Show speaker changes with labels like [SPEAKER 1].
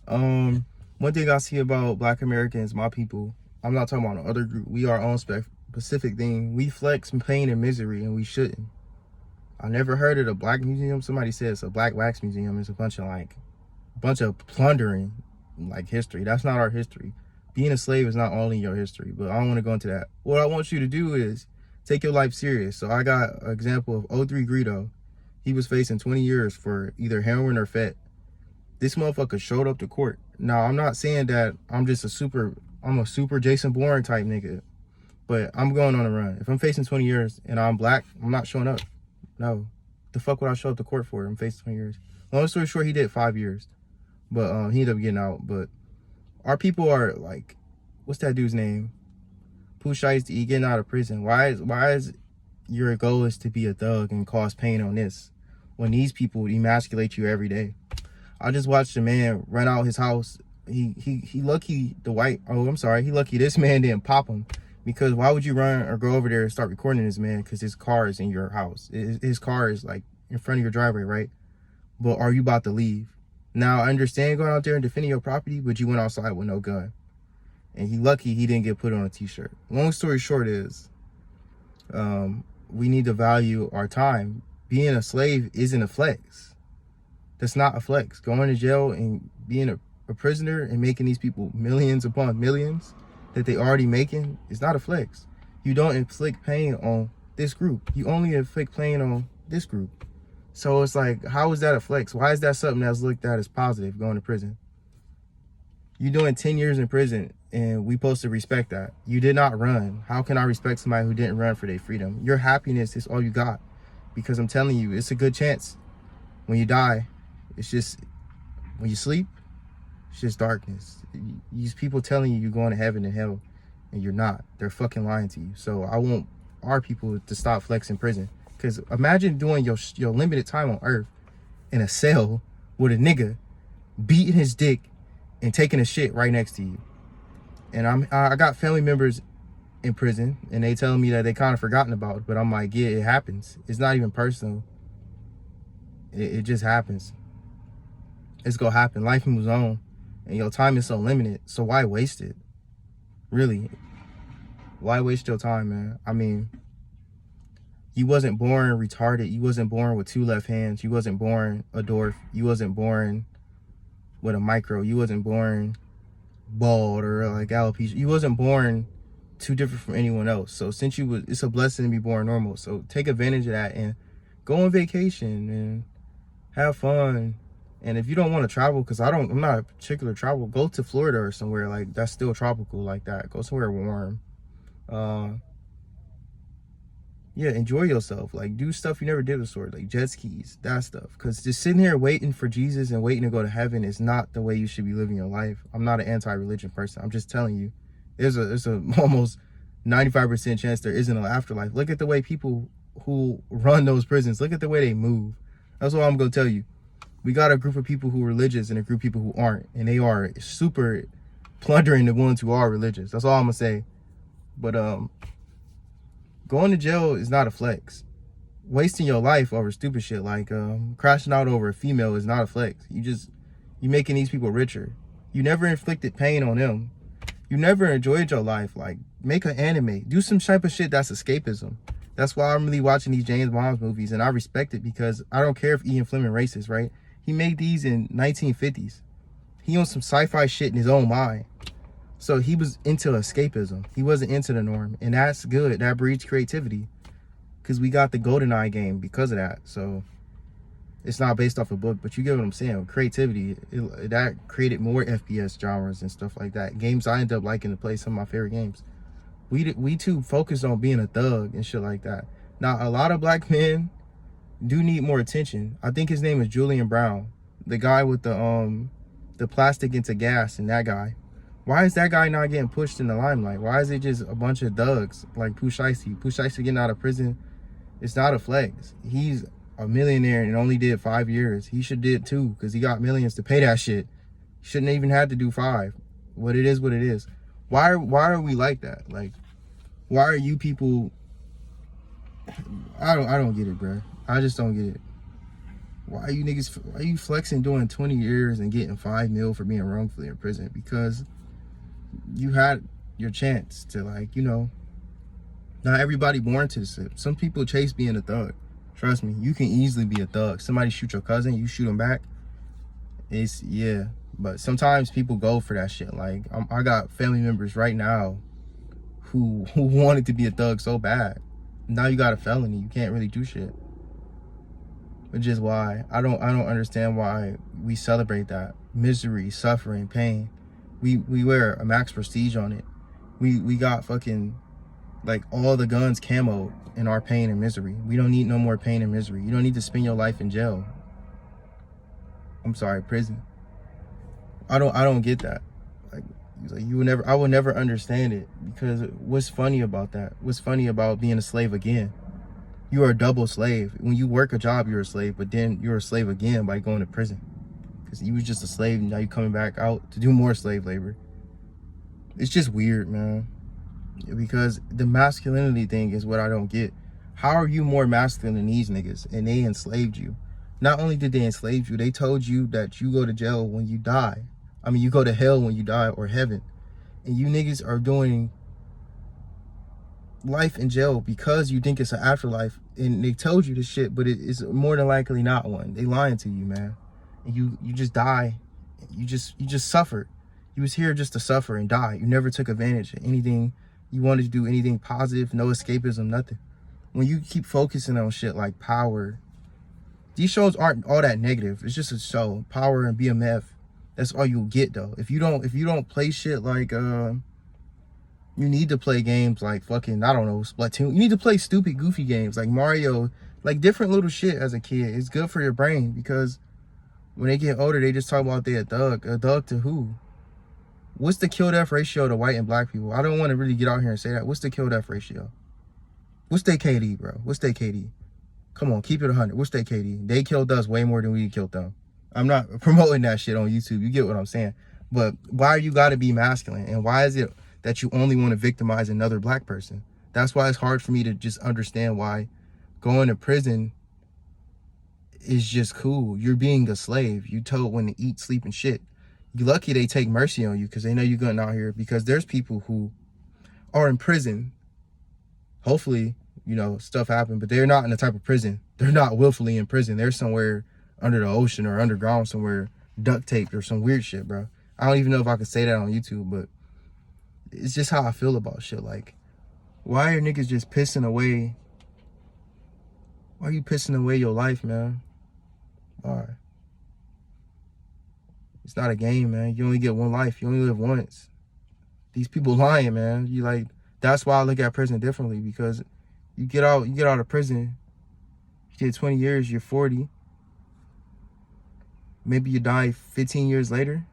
[SPEAKER 1] One thing I see about Black Americans, my people, I'm not talking about no other group. We are on specific thing. We flex pain and misery, and we shouldn't. I never heard of a black museum. Somebody said it's a black wax museum. It's a bunch of plundering, like history. That's not our history. Being a slave is not only your history, but I don't want to go into that. What I want you to do is take your life serious. So I got an example of O3 Greedo. He was facing 20 years for either heroin or fat. This motherfucker showed up to court. Now, I'm not saying that I'm a super Jason Bourne type nigga, but I'm going on a run. If I'm facing 20 years and I'm black, I'm not showing up. No. The fuck would I show up to court for? I'm facing 20 years. Long story short, he did 5 years. But he ended up getting out. But our people are like, what's that dude's name? Pooh Shiesty, he getting out of prison. Why is your goal is to be a thug and cause pain on this when these people emasculate you every day? I just watched a man run out his house. He lucky he lucky this man didn't pop him, because why would you run or go over there and start recording this man? Because his car is in your house. His car is like in front of your driveway, right? But are you about to leave? Now, I understand going out there and defending your property, but you went outside with no gun. And he lucky he didn't get put on a t-shirt. Long story short is, we need to value our time. Being a slave isn't a flex. That's not a flex. Going to jail and being a prisoner and making these people millions upon millions that they already making is not a flex. You don't inflict pain on this group. You only inflict pain on this group. So it's like, how is that a flex? Why is that something that's looked at as positive, going to prison? You doing 10 years in prison and we supposed to respect that. You did not run. How can I respect somebody who didn't run for their freedom? Your happiness is all you got. Because I'm telling you, it's a good chance when you die. It's just, when you sleep, it's just darkness. These people telling you you're going to heaven and hell, and you're not. They're fucking lying to you. So I want our people to stop flexing prison. Because imagine doing your limited time on earth in a cell with a nigga beating his dick and taking a shit right next to you. And I got family members in prison, and they telling me that they kind of forgotten about it. But I'm like, yeah, it happens. It's not even personal. It just happens. It's gonna happen. Life moves on, and your time is so limited. So why waste it? Really, why waste your time, man? I mean, you wasn't born retarded. You wasn't born with 2 left hands. You wasn't born a dwarf. You wasn't born with a micro. You wasn't born bald or like alopecia. You wasn't born too different from anyone else. So since it's a blessing to be born normal. So take advantage of that and go on vacation and have fun. And if you don't want to travel, because I'm not a particular travel, go to Florida or somewhere like that's still tropical like that. Go somewhere warm. Yeah, enjoy yourself. Like, do stuff you never did before, like jet skis, that stuff. Because just sitting here waiting for Jesus and waiting to go to heaven is not the way you should be living your life. I'm not an anti-religion person. I'm just telling you, there's a almost 95% chance there isn't an afterlife. Look at the way people who run those prisons, look at the way they move. That's what I'm going to tell you. We got a group of people who are religious and a group of people who aren't. And they are super plundering the ones who are religious. That's all I'm going to say. But, going to jail is not a flex. Wasting your life over stupid shit like crashing out over a female is not a flex. You making these people richer. You never inflicted pain on them. You never enjoyed your life. Like, make an anime. Do some type of shit that's escapism. That's why I'm really watching these James Bond movies, and I respect it because I don't care if Ian Fleming racist, right? He made these in 1950s. He on some sci-fi shit in his own mind. So he was into escapism. He wasn't into the norm. And that's good. That breeds creativity. Because we got the GoldenEye game because of that. So it's not based off a book, but you get what I'm saying. Creativity, that created more FPS genres and stuff like that. Games I end up liking to play, some of my favorite games. We too focused on being a thug and shit like that. Now, a lot of black men do need more attention. I think his name is Julian Brown. The guy with the plastic into gas, and that guy. Why is that guy not getting pushed in the limelight? Why is it just a bunch of thugs like Pooh Shiesty? Pooh Shiesty getting out of prison, it's not a flex. He's a millionaire and only did 5 years. He should did 2 because he got millions to pay that shit. Shouldn't even have to do 5. What it is, what it is. Why are we like that? Like, why are you people? I don't get it, bro. I just don't get it. Why are you flexing doing 20 years and getting 5 mil for being wrongfully in prison? Because you had your chance to, like, you know, not everybody born to this. Some people chase being a thug. Trust me, you can easily be a thug. Somebody shoot your cousin, you shoot him back. It's, yeah. But sometimes people go for that shit. Like, I got family members right now who wanted to be a thug so bad. Now you got a felony. You can't really do shit. Which is why I don't understand why we celebrate that. Misery, suffering, pain. We wear a max prestige on it. We got fucking, like, all the guns camo in our pain and misery. We don't need no more pain and misery. You don't need to spend your life in jail. I'm sorry, prison. I don't get that. Like I will never understand it, because what's funny about that? What's funny about being a slave again? You are a double slave. When you work a job, you're a slave, but then you're a slave again by going to prison. Because you was just a slave, and now you're coming back out to do more slave labor. It's just weird, man. Because the masculinity thing is what I don't get. How are you more masculine than these niggas? And they enslaved you. Not only did they enslave you, they told you that you go to jail when you die. I mean, you go to hell when you die, or heaven. And you niggas are doing life in jail because you think it's an afterlife. And they told you this shit, but it's more than likely not one. They lying to you, man. And you just die. You just suffered. You was here just to suffer and die. You never took advantage of anything. You wanted to do anything positive, no escapism, nothing. When you keep focusing on shit like Power, these shows aren't all that negative. It's just a show. Power and BMF. That's all you'll get, though. If you don't play shit like you need to play games like fucking, I don't know, Splatoon. You need to play stupid, goofy games like Mario, like different little shit as a kid. It's good for your brain, because when they get older, they just talk about they a thug. A thug to who? What's the kill death ratio to white and black people? I don't want to really get out here and say that. What's the kill death ratio? What's their KD, bro? What's their KD? Come on, keep it 100. What's their KD? They killed us way more than we killed them. I'm not promoting that shit on YouTube. You get what I'm saying. But why you got to be masculine? And why is it that you only want to victimize another black person? That's why it's hard for me to just understand why going to prison is just cool. You're being a slave. You told when to eat, sleep, and shit. You're lucky they take mercy on you, because they know you're going out here. Because there's people who are in prison. Hopefully, you know, stuff happened, but they're not in the type of prison. They're not willfully in prison. They're somewhere under the ocean or underground somewhere, duct taped or some weird shit, bro. I don't even know if I could say that on YouTube, but it's just how I feel about shit. Like, why are niggas just pissing away? Why are you pissing away your life, man? Why? It's not a game, man. You only get one life. You only live once. These people lying, man. You like, that's why I look at prison differently, because you get out of prison, you get 20 years, you're 40. Maybe you die 15 years later.